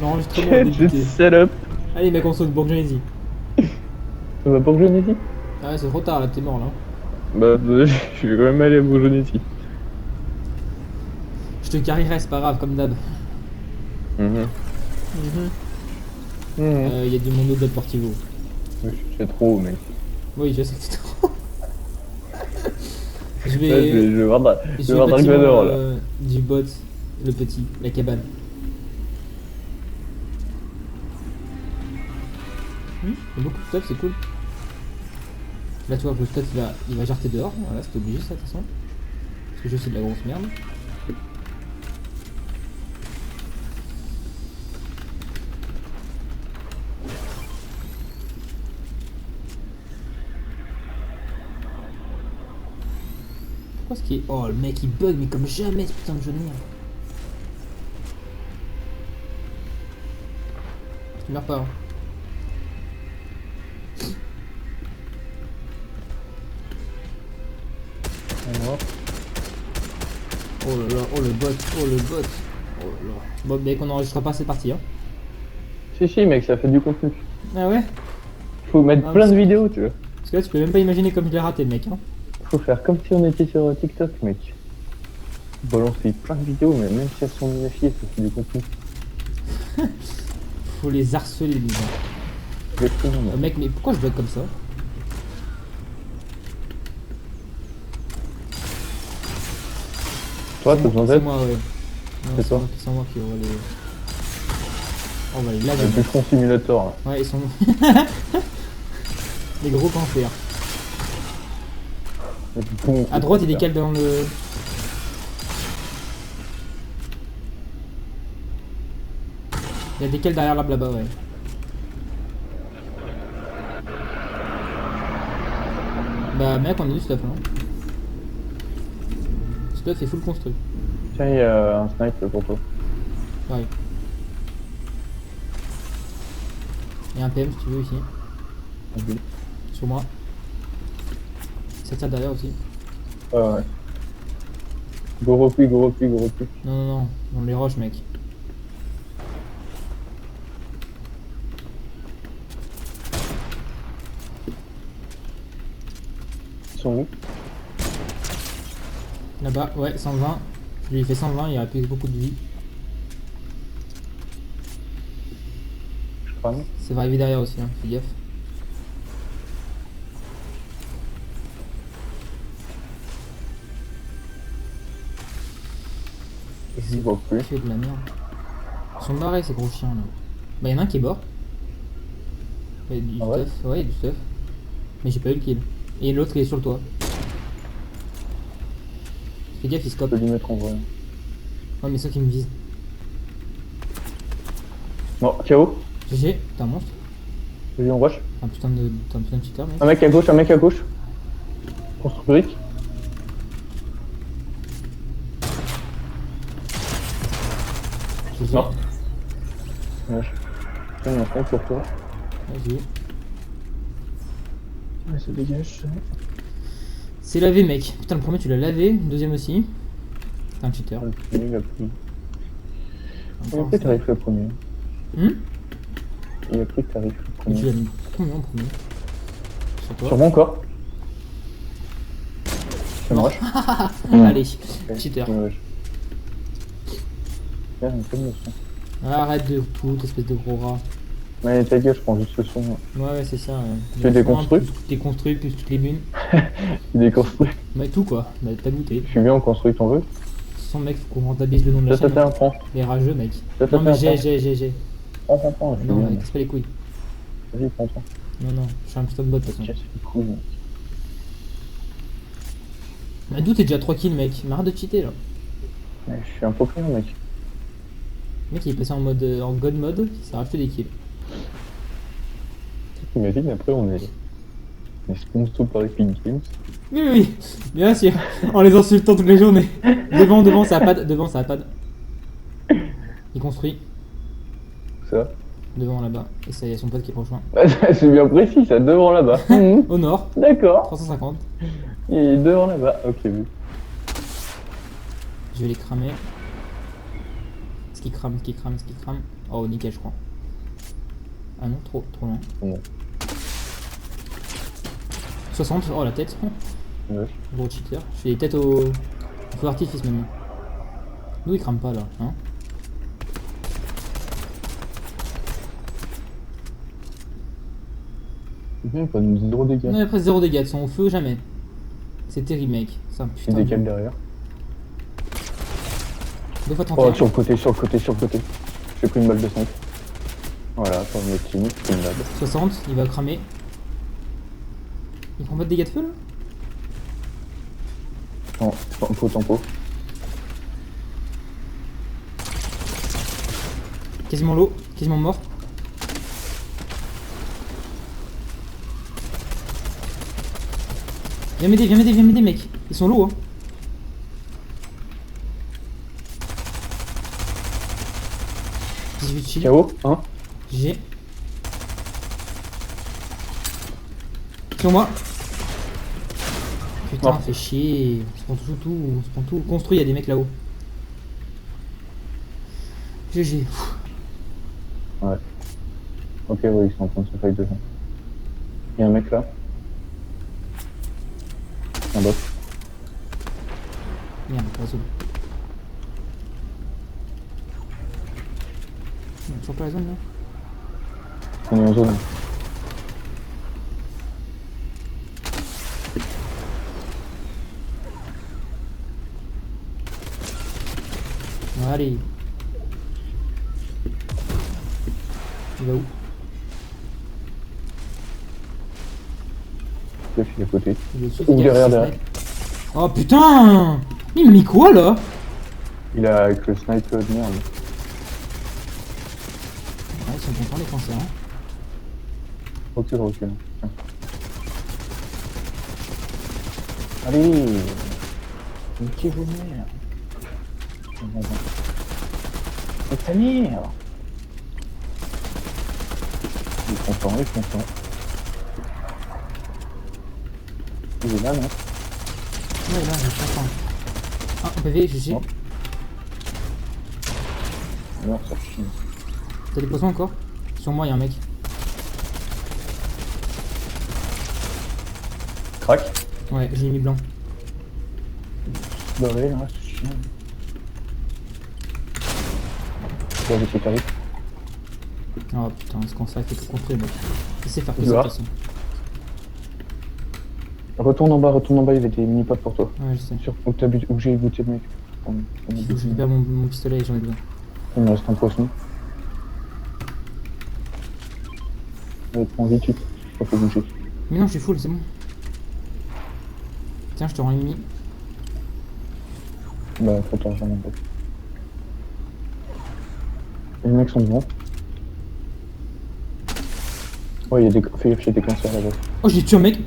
L'enregistrement a débuté. Salope. Allez mec, on saute Bourgogne-Easy. On va pour Genesis. Ah ouais, c'est trop tard là, t'es mort là. Bah, je vais quand même aller à Bourgogne-Easy. Je te carrierai, c'est pas grave, comme d'hab. Mhm. Mhm. Il y a du monde de Portivo. C'est trop, mec. Oui, je sais que c'est trop. Je Là, je vais. vais voir, Je je vais vais voir au Dark bâtiment Vador, là. du bot, le petit, la cabane. Il y a beaucoup de stuff, c'est cool. Là, tu vois que le stuff il va jarter dehors. Voilà, c'est obligé ça, de toute façon. Parce que je suis de la grosse merde. Pourquoi ce qui est. Oh, le mec il bug, mais comme jamais ce putain de jeu de merde. Tu meurs pas. Hein. Oh là là, oh le bot, oh le bot. Oh là là. Bon, mec, on enregistre pas cette partie, hein. Si, mec, ça fait du contenu. Ah ouais? Faut mettre Ah, plein de parce vidéos, tu vois. que là, tu peux même pas imaginer comme je l'ai raté, le mec, hein. Faut faire comme si on était sur TikTok, mec. Balancer plein de vidéos, mais même si elles sont modifiées, ça fait du contenu. Faut les harceler, les gens. Exactement, mec. Mec, mais pourquoi je bug comme ça? Toi, t'as besoin C'est d'aide? moi, ouais. C'est toi? C'est moi qui va les. On va les laver. Le bûcheron simulator, là. Ouais, ils sont. Les gros cancers. Boum, À droite, il décale dans le. Il y a des cales derrière l'arbre là-bas, ouais. Bah, mec, on a du stuff, hein. Stuff est full construit. Tiens, il y a un snipe pour toi. Ouais. Il y a un PM si tu veux ici. Oui. Sur moi. Ça tire derrière aussi. Ah ouais. Go repli, go repli, go repli. Non, non, non. On les roches, mec. Ils sont où? Là-bas, ouais, 120. Je lui ai fait 120, il a plus beaucoup de vie. Je crame. Ça va arriver derrière aussi, hein. Fais gaffe. Je ne vois plus. C'est de la merde. Ils sont barrés ces gros chiens là. Bah, y'en a un qui est mort. Il y a du Ah ouais? stuff, ouais, il y a du stuff. Mais j'ai pas eu le kill. Et l'autre il est sur le toit. Fais gaffe, il Je scope. peux lui mettre en vrai. Ouais, mais ça qui me vise. Bon, KO. GG, t'es un monstre. Vas-y, on rush. T'es un putain de cheater, mec. Un mec à gauche, un mec à gauche. Construire brique. GG. Non. Ouais. Tiens, il y a un snipe pour toi. Vas-y. Ouais, ça dégage. C'est lavé, mec. Putain, le premier tu l'as lavé, le deuxième aussi. T'es un cheater. Il a pris. Il a Encore un pris snipe. tarif le premier. Hum Il a pris tarif le Mais tu premier. l'as mis combien en premier? Sur toi. Sur moi encore. Ça me Non. rush. Allez, cheater. Ouais. Tiens, un peu de son. Arrête de tout, espèce de gros rat. Ouais, ta gueule, je prends juste le son. Ouais, c'est ça. Tu es déconstruit? T'es construit, plus toutes les bunes. Il est construit. Mais tout quoi, bah, t'as goûté. Je suis bien en construit, t'en veux? Sans mec, faut qu'on rentabilise le nom de la Ça chaîne. fait un prend. Les rageux, mec. Ça Non, mais fait un j'ai. Prends, je suis Non, bien. casse pas les couilles. Vas-y, prends. Non, non, je suis un putain de bot de toute façon. Tiens, c'est cool. Mais d'où t'es déjà 3 kills, mec? Mais arrête de cheater là. Ouais, je suis un populaire, mec. Le mec il est passé en mode en god mode, il s'est rajouté des kills. T'imagines, après, on est sponsor par Epic Games. Oui, oui, oui, bien sûr, en les insultant toutes les journées. Devant, ça a pas devant, ça a pas Il construit, Ça. devant là-bas. Et ça y a son pote qui est prochain. C'est bien précis, ça, devant là-bas. Au nord, D'accord. 350. Il est devant là-bas. Ok, oui. Je vais les cramer. Est-ce qu'il crame, est-ce qu'il crame, est-ce qu'il crame? Oh, nickel, je crois. Ah non, trop loin. Bon. 60, oh la tête. Ouais. Gros cheater. Je fais des têtes au feu d'artifice maintenant. Nous il crame pas là, hein. Il pas de 0 dégâts. Non, il y a presque 0 dégâts, ils sont au feu jamais. C'est terrible mec. C'est un Il putain de... décale derrière. 2 fois 31. Oh, sur le côté, sur le côté, sur le côté. J'ai pris une balle de 5. Voilà, pour mes team, c'est une balle. 60, il va cramer. Il prend pas de dégâts de feu là? Non, tempo. Quasiment low, quasiment mort. Viens m'aider mec. Ils sont low hein. Chill. KO, hein. GG. Sur moi. Putain, Oh. fait chier. On se prend tout. Construit, il y a des mecs là-haut. GG. Ouais. Ok, ouais, ils sont en train de se fight devant. Il y a un mec là. Un bot. Merde, pas zone. Il y a toujours pas la zone là. On est en zone. Allez. Il va où? Je suis à côté. Il est au-dessus, Ou il y a derrière, le derrière. snipe. Oh putain! Il me met quoi là? Il a avec le snipe de merde. Ouais, ils sont contents les Français hein. Recule. Tiens. Allez. Niquez vos mères. C'est ta mère. Il est content. Il est là, non? Ouais là, je suis content. Ah, PV, GG. Non. Non, ça chie. T'as des poissons encore? Sur moi, y'a un mec. Crac. Ouais, j'ai mis blanc. Barré, là, c'est chiant. Ouais, j'ai fait carré. Oh putain, ce qu'on ça fait tout construire, mec. Il sait faire que ça de Dehors. toute façon. Retourne en bas, il y avait des mini-pods pour toi. Ouais, je sais. Sur où j'ai booté le mec. On a Il faut que je booté. récupère mon pistolet et j'en ai besoin. Il me reste un poisson. Allez, prends vite, vite. Faut bouger. Mais non, je suis full, c'est bon. Tiens, je te rends une mini. Bah, faut t'en faire un peu. Les mecs sont devant. Ouais, il y a des... Fais gaffe, il y a des concerts là-bas. Oh, j'ai tué un mec.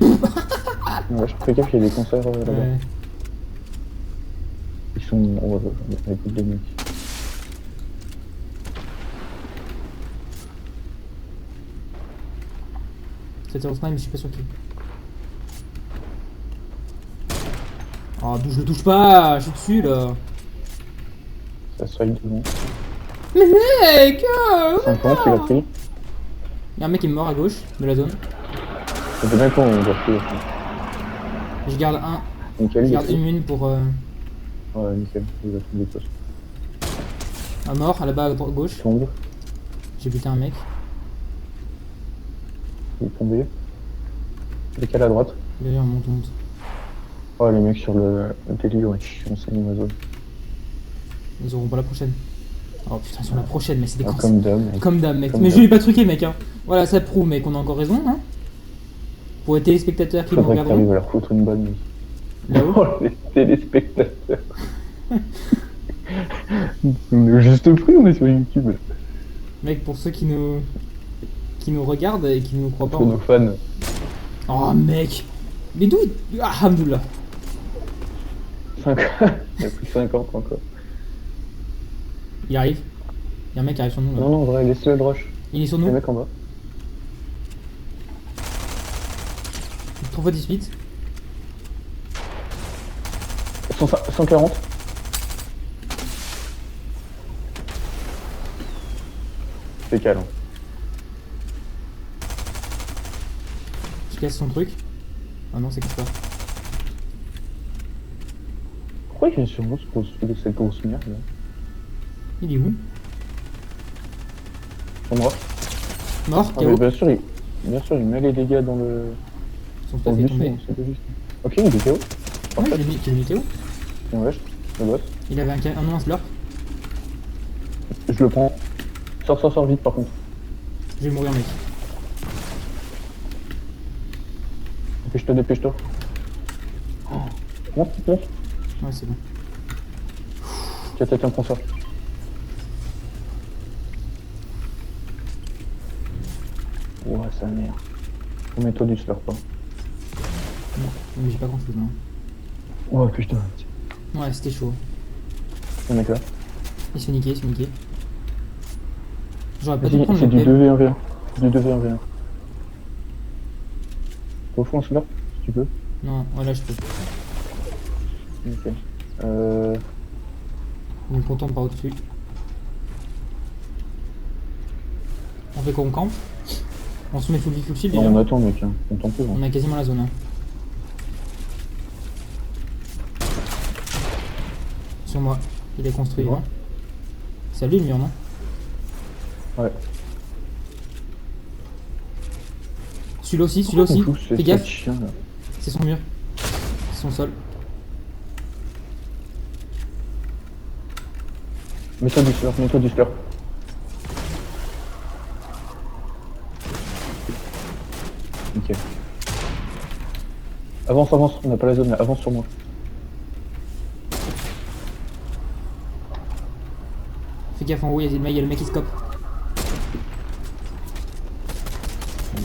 Ouais, je fais gaffe, il y a des concerts là-bas. Ouais. Ils sont... Ouais, avec des mecs. C'était en snipe, mais je suis pas sûr qu'il. Oh, d'où je le touche pas. Je suis dessus là. Ça se fight devant. Mais mec 50, il a pris. Y'a un mec qui est mort à gauche de la zone. Ça fait bien qu'on doit pris. Je garde un. Nickel, Je il a garde pris. une mine pour. Ouais, nickel, il a pris des postes. Un mort à la bas à gauche. Il tombe, J'ai buté un mec. il est tombé. Décale à droite. D'ailleurs, on monte. Oh, les mecs sur le délire, ouais, on s'est mis ma zone. Ils auront pas la prochaine. Oh putain, sur la prochaine, mais c'est des Ah, cons. comme d'hab, mec. Comme d'hab, mec. Comme Mais d'hab. je l'ai pas truqué, mec. Hein. Voilà, ça prouve, mec, qu'on a encore raison. Hein. Pour les téléspectateurs qui nous Faudrait que t'arrives regarderont à leur foutre une balle, mec. là-haut. Oh, les téléspectateurs. On est au juste prix, on est sur YouTube. Mec, pour ceux qui nous regardent et qui nous croient pas. Pour nos fans. Oh, mec. Mais d'où il... Ah, Alhamdoulilah. 50. Il a pris 50 encore. Il arrive. Il y a un mec qui arrive sur nous là. Non, non, en vrai, laisse-le le rush. Il est sur Les nous. mecs en bas. 3 fois 18. 140. C'est calme. Je casse son truc. Ah non, c'est casse pas. Pourquoi il vient sur moi cette grosse merde là? Il est où? Sur moi. Mort, Ah, mais KO. bien sûr, il met les dégâts dans le. Ils sont tout Dans à le fait tombés. buisson, c'est pas juste. Ok, il est KO. Ouais, Parfait. je l'ai mis KO. Bien, ouais, le boss. Il avait un non, un slurp. Je le prends. Sors vite par contre. Je vais mourir, mec. Dépêche-toi. Monte. Ouais, c'est bon. Tiens, prends ça. Ouais, sa mère. Remets-toi du slurp, pas. Non, mais j'ai pas grand chose, non. Ouais, putain. Ouais, c'était chaud. Le mec là. Il se fait niquer, J'aurais pas dû Vas-y, prendre c'est le du PEV. 2v1v1. Du 2v1v1. Refous un slurp, si tu peux. Non, voilà, je peux. Ok. Il me contourne par au-dessus. On fait quoi, on campe? On se met full vie, full shield Non, déjà? on attend, mec. Hein. On t'en peut. Hein. On a quasiment la zone. Hein. Sur moi. Il est construit. Ouais. Hein. C'est à lui le mur, non? Ouais. Celui-là aussi, Pourquoi celui-là on aussi. pousse ce Fais gaffe. chien là. C'est son mur. C'est son sol. Mets-toi du slurp. Nickel. Avance, on n'a pas la zone là, avance sur moi. Fais gaffe en haut, il y a le mec qui scope.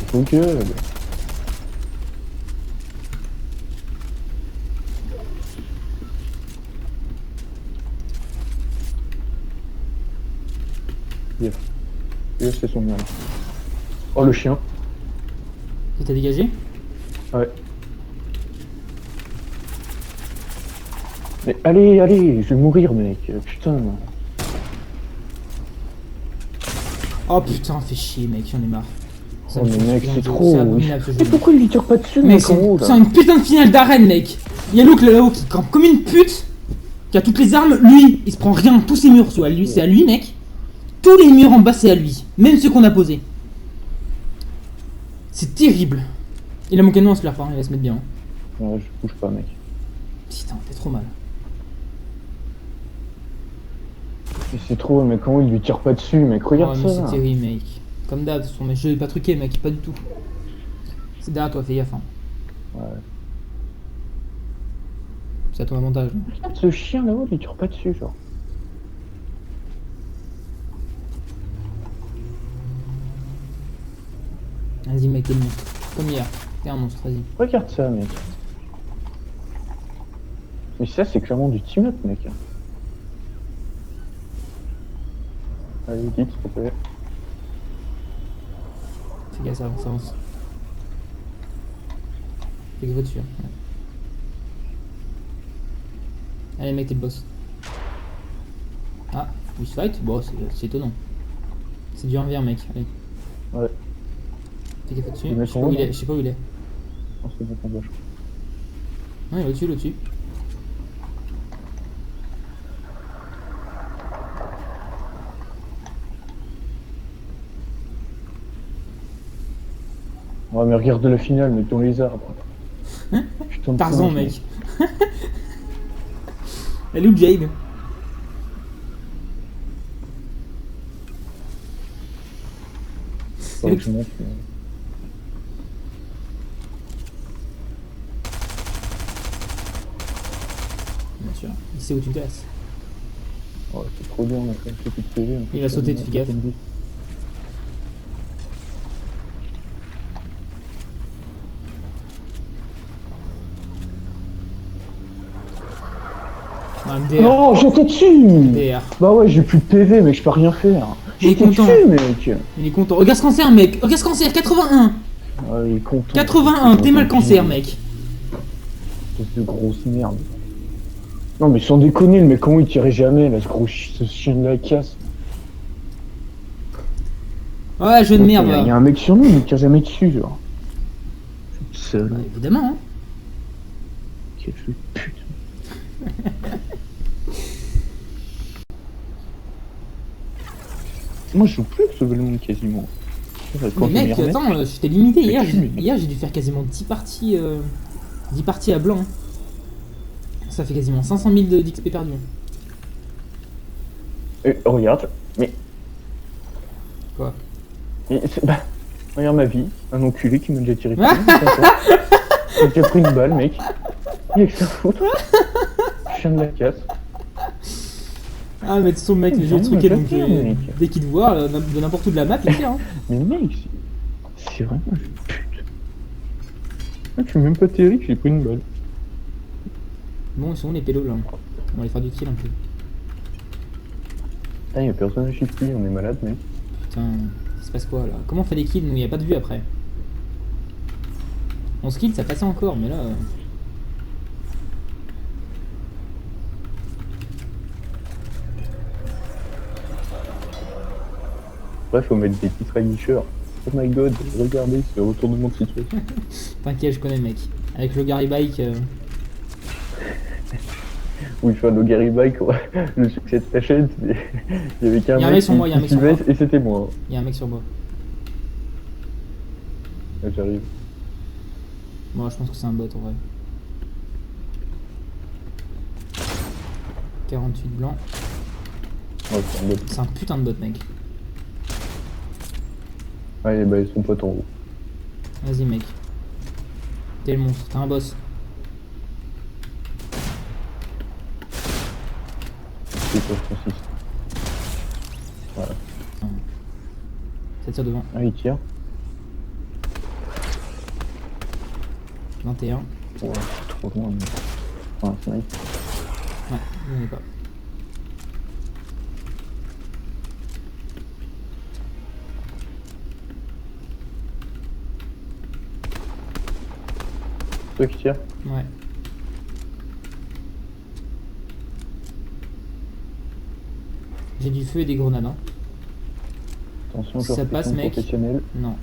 Faut gueule. Yes. Yes, c'est son mien là. Oh le chien. Il t'a dégagé? Ouais. Mais allez, je vais mourir mec. Putain. Oh putain, fais chier mec, j'en ai marre. Ça Oh me mais fait mec, chier, c'est c'est trop. abominable ce jeu. Mais pourquoi il lui tire pas dessus Mec, mec en haut c'est là? une putain de finale d'arène, mec. Il y a Luke là-haut qui campe comme une pute, qui a toutes les armes. Lui, il se prend rien. Tous ses murs, soit lui, c'est à lui, mec. Tous les murs en bas, c'est à lui. Même ceux qu'on a posés. C'est terrible. Il a mon canon à se faire, il va se mettre bien. Hein. Ouais, je bouge pas mec. Putain, t'es trop mal. Mais c'est trop, mais comment il lui tire pas dessus mec? Regarde Oh, mais ça. c'est terrible, mec. Comme d'hab, mais je vais pas truquer, mec, pas du tout. C'est derrière toi, fais gaffe. Hein. Ouais. C'est à ton avantage. Hein. Regarde ce chien là-haut, il lui tire pas dessus genre. Vas-y, mec, t'es le monstre. Comme hier. T'es un monstre, vas-y. Regarde ça mec. Mais ça c'est clairement du team-up mec. Allez vite s'il te plaît. Fais gaffe, ça avance. Fais gaffe dessus. Hein. Ouais. Allez, mec, t'es le boss. Ah, boss fight? Bon, c'est étonnant. C'est du 1v1, mec. Allez. Ouais. Fais gaffe dessus. Le mec Je sais en pas où haut, il est. non Je sais pas où il est. Oh, c'est bon, on va. Non, il est au-dessus, au-dessus. Ouais mais regarde le final mec dans les arbres. Putain de Tarzan, singe, mec. Elle est où, Jade? Faudrait que je monte, mais... Bien sûr. Il sait où tu te places. Ouais, c'est trop bien, on a fait un petit PV. Il va sauter, fais gaffe. Ah, MDR. Non, j'étais dessus. MDR. Bah ouais, j'ai plus de PV, mec, je peux rien faire. Il est J'étais content. dessus, mec. Il est content. Regarde ce cancer, mec. Regarde ce cancer. 81. Ouais, il est content. 81. T'es mal cancer, mec. Espèce de grosse merde. Non, mais sans déconner, le mec, comment il tirait jamais, là, ce chien de la casse. Ouais, jeu de Ok, merde, Il y va. a un mec sur nous, mais il tire jamais dessus, genre. Je suis seul. Bah, évidemment, hein. Quel jeu de pute. Moi, je joue plus avec ce volume quasiment. Quand Mais je m'y mec, remets, attends, je t'ai limité. Hier, tu me- hier, j'ai dû faire quasiment 10 parties, 10 parties à blanc. Ça fait quasiment 500 000 d'XP perdu. Regarde, mais, Quoi? bah, regarde ma vie, un enculé qui m'a déjà tiré dessus. J'ai déjà pris une balle, mec. Il y a que ça à foutre. Chien de la casse. Ah, mais de toute façon, mec, les jeux Non, truqués, je donc tire, mec. dès qu'il te voit, de n'importe où de la map, il tire. Hein. Mais mec, c'est vraiment un jeu de pute. Ah, je suis même pas terrible, j'ai pris une balle. Bon, ils sont où les pélos là? On va aller faire du kill un peu. Putain, y'a personne à chiffrer, on est malade, mec. Putain, il se passe quoi là? Comment on fait des kills? Nous, il n'y a pas de vue après. On skill, ça passait encore, mais là. Bref, faut mettre des petits fragnicheurs. Oh my god, regardez ce retournement de situation. T'inquiète, je connais le mec. Avec le Gary Bike. Oui, enfin, le Gary Bike, ouais. Le succès de ta chaîne, il y avait qu'un Y a un mec mec sur moi, y a un qui mec sur suivait, moi. et c'était moi. Il y a un mec sur moi. Là, j'arrive. Bon, je pense que c'est un bot en vrai. 48 blanc. Ouais, c'est un bot. C'est un putain de bot, mec. Ouais, bah, ils sont potes en haut. Vas-y, mec. T'es le monstre, t'es un boss. C'est quoi, je pense. Voilà. Ça tire devant. Ah, il tire. 21. Ouais, c'est trop loin, mais. Ah, c'est nice. Ouais, j'en ai pas. Toi qui tire. Ouais. J'ai du feu et des grenades, hein. Attention, Ça joueur passe, mec. professionnel. Non.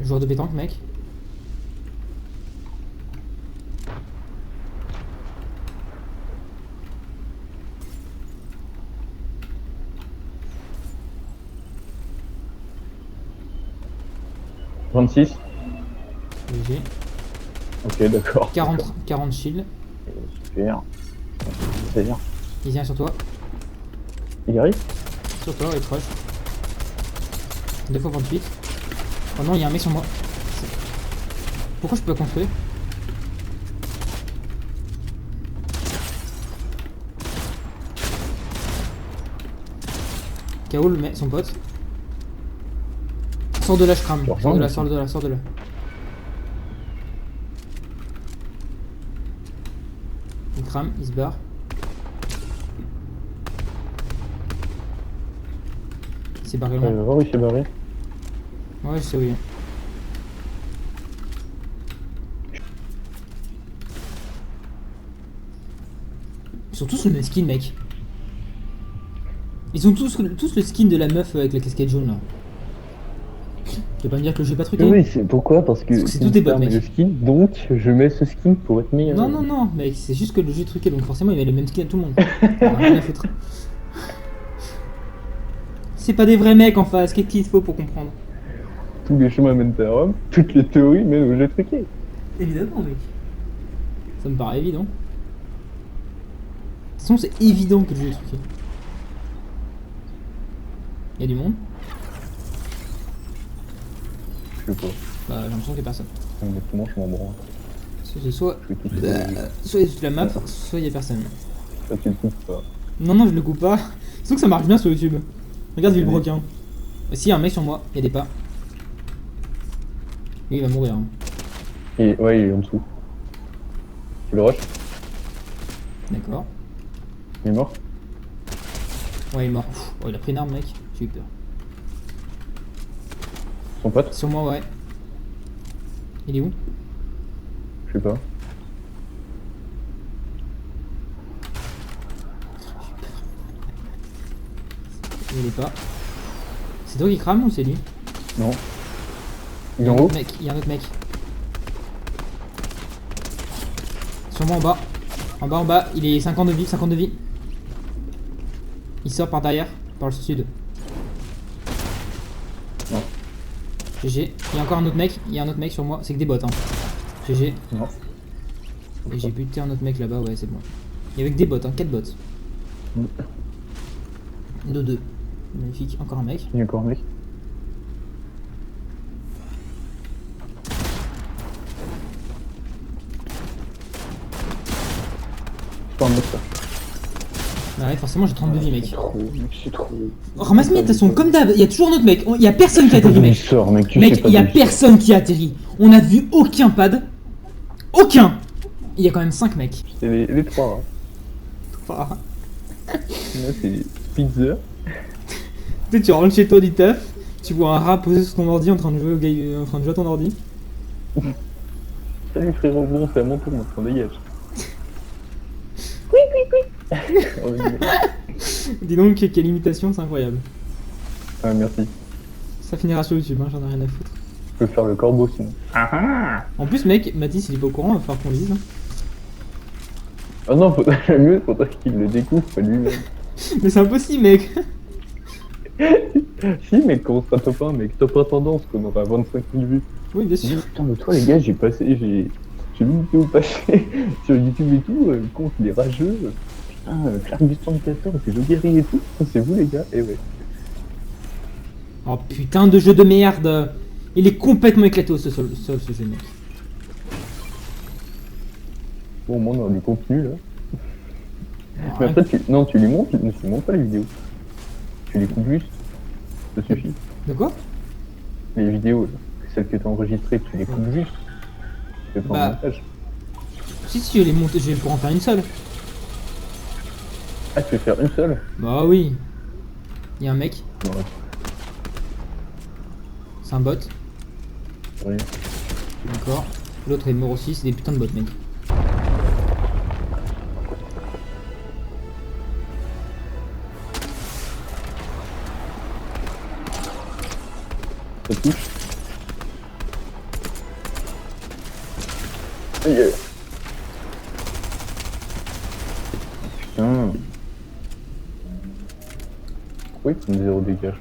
Joueur de pétanque, mec. « 26. GG. Ok, d'accord. 40 shield. Super. C'est-à-dire. Il vient sur toi. Il arrive. Sur toi, il crush. 2 fois 28. Oh non, il y a un mec sur moi. Pourquoi je peux pas construire? KO le mec, son pote. Sors de là, je crame. Sors de là, sors de là, sors de là. Il crame, il se barre. Il s'est barré loin. Va voir où il s'est barré. Ouais, je sais où il est. Ils sont tous le même skin, mec. Ils ont tous le skin de la meuf avec la casquette jaune là. Tu vas pas me dire que le jeu est pas truqué? Oui, c'est pourquoi? Parce que c'est tout des bots, mec. le skin, donc je mets ce skin pour être meilleur. Non, non, non, mec, c'est juste que le jeu est truqué donc forcément il met le même skin à tout le monde. On a rien à foutre. C'est pas des vrais mecs en face, qu'est-ce qu'il faut pour comprendre? Tous les chemins mènent à Rome, toutes les théories mènent au jeu truqué. Évidemment, mec. Ça me paraît évident. De toute façon, c'est évident que le jeu est truqué. Y'a du monde? Je sais pas. Bah, j'ai l'impression qu'il y a personne. Honnêtement, je m'en branle. C'est soit. Je vais quitter le jeu. Soit il y a toute la map, soit il y a personne. Ça, tu le coupes pas. Non, non, je le coupe pas. Surtout que ça marche bien sur YouTube. Regarde Villebrequin. Si, y a un mec sur moi, il y a des pas. Lui, il va mourir. Hein. Et, ouais, il est en dessous. Tu le rush? D'accord. Il est mort? Ouais, il est mort. Pff, oh, il a pris une arme, mec. J'ai eu peur. Son pote? Sur moi, ouais. Il est où? Je sais pas. Il est pas. C'est toi qui crame ou c'est lui? Non. Il est en haut? Mec, il y a un autre mec. Sûrement en bas. En bas, il est 50 de vie, 50 de vie. Il sort par derrière, par le sud. Non. GG. Il y a encore un autre mec, sur moi, c'est que des bots hein. GG. Non. Et j'ai buté un autre mec là-bas, ouais c'est bon. Il y avait que des bots, hein, 4 bots. 2-2. Magnifique, encore un mec. Il y a encore un mec. C'est pas un mec ça. Bah ouais, forcément j'ai 32 vies mec. C'est trop. Oh, ramasse-moi de toute façon, comme d'hab, il y a toujours un autre mec. Il y a personne qui a atterri Il mec. sort, mec, tu sais Mec, pas il y a d'où il personne qui a atterri. On a vu aucun pad. Aucun. Il y a quand même 5 mecs. C'est les trois. Enfin, Là, c'est pizza. tu rentres chez toi du taf, tu vois un rat posé sur ton ordi en train de jouer en train de jouer à ton ordi. Salut frérot, bon, c'est à mon tour maintenant, dégage. Oh, Dis donc, quelle imitation, c'est incroyable. ah, merci. Ça finira sur YouTube, hein, j'en ai rien à foutre. Je peux faire le corbeau sinon. En plus, mec, Mathis il est pas au courant, il va falloir qu'on le dise. Hein. Ah non, le mieux, faudrait qu'il le découvre, pas lui-même. Mais c'est impossible, mec. Si, mec, quand on sera top 1, mec, top 1 tendance, qu'on aura 25 000 vues. Oui, bien Dis, sûr. putain, mais toi, les gars, j'ai vu une vidéo passer sur YouTube et tout, contre les rageux. Putain, Clark du 74, c'est Joguery et tout. C'est vous, les gars, et ouais. Oh putain de jeu de merde. Il est complètement éclaté au sol ce jeu, mec. Bon, au moins, on a du contenu, là. Oh, Mais après, tu les montes, tu montes pas les vidéos. Tu les coupes juste. Ça suffit. De quoi? Les vidéos, là, celles que t'as enregistrées, tu les coupes juste. Tu fais pas Bah. un montage. Si, je les monte, je vais pouvoir en faire une seule. Ah, tu veux faire une seule? Bah oui. Il y a un mec, Non, c'est un bot. rien. D'accord. L'autre est mort aussi, c'est des putains de bots, mec. Ça touche. Aïe aïe. Putain. Pourquoi ils prennent 0 dégâts?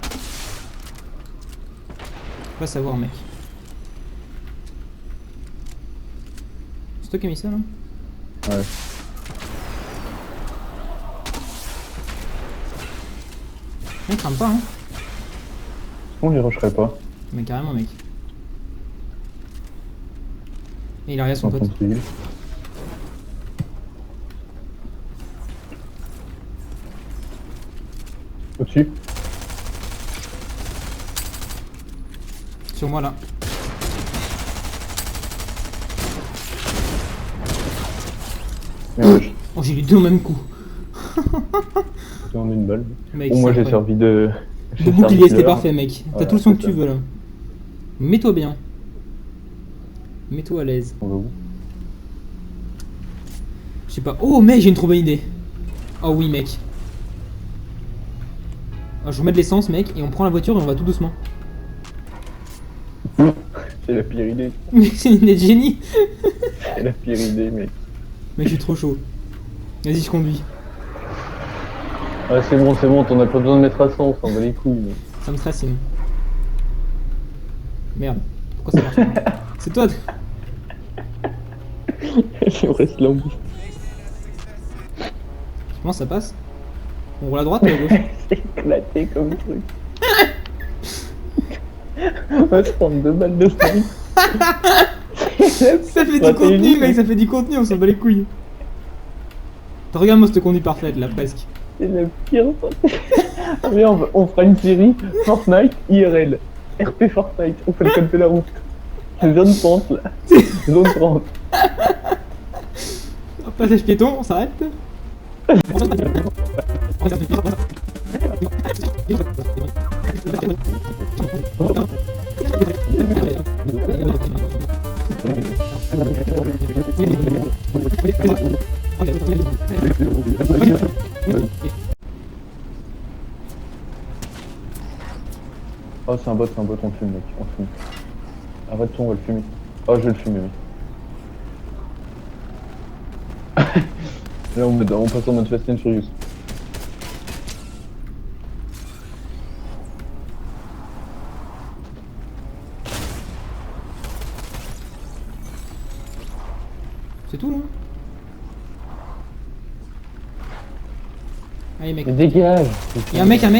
Pas savoir, mec. C'est toi qui as mis ça, là? Ouais. Il crame pas, hein. Bon, j'y rusherai pas. Mais carrément, mec. Et il a rien son Sans pote. contre civil. Au-dessus. Sur moi, là. Merde, Oh, j'ai eu les deux au même coup. j'ai en une balle. Mec, Bon, moi c'est j'ai incroyable. servi de. Le j'ai bouclier, servi c'était de parfait, mec. T'as Voilà, tout le son que c'est tu ça. veux, là. Mets-toi bien. Mets-toi à l'aise. On va où? Je sais pas. Oh, mec, j'ai une trop bonne idée. Oh oui, mec. Alors, je remets de l'essence, mec, et on prend la voiture et on va tout doucement. C'est la pire idée. Mec, c'est une idée de génie. C'est la pire idée, mec. Mec, je suis trop chaud. Vas-y, je conduis. Ah, c'est bon, t'en as pas besoin de mettre à 100, on s'en bat les couilles. Mais... Ça me stresse, sinon. Merde. Pourquoi ça marche pas? C'est toi. On reste là en bouche. Comment ça passe? On roule à droite ou à gauche? C'est éclaté comme truc. On va se prendre 2 balles de snipe. Ça fait du contenu, mec, ça fait du contenu, on s'en bat les couilles. Regarde-moi cette conduite parfaite, là, presque. C'est la pire. Ah, mais on fera une série Fortnite IRL. RP Fortnite, on fait le code de la route. C'est zone 30 là. Zone 30. Passage piéton, on s'arrête. Oh, c'est un bot, on le fume, mec. On le fume. Arrête tout, on va le fumer. Oh, je vais le fumer, mec. Là, on passe en mode Fast and Furious. C'est tout, là? Allez, mec. Mais dégage! Y'a un mec. Un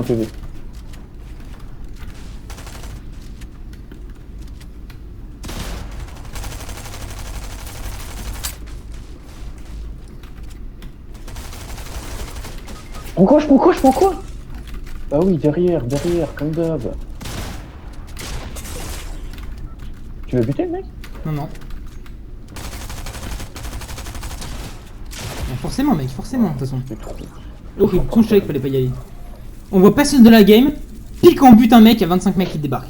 PV. Pourquoi? Ah oui, derrière, comme d'hab. Tu l'as buté, le mec? Non. Forcément, mec, forcément, de toute façon. Ok, son je savais qu'il fallait pas y aller. On voit personne de la game, pile quand on bute un mec, il y a 25 mecs qui débarquent.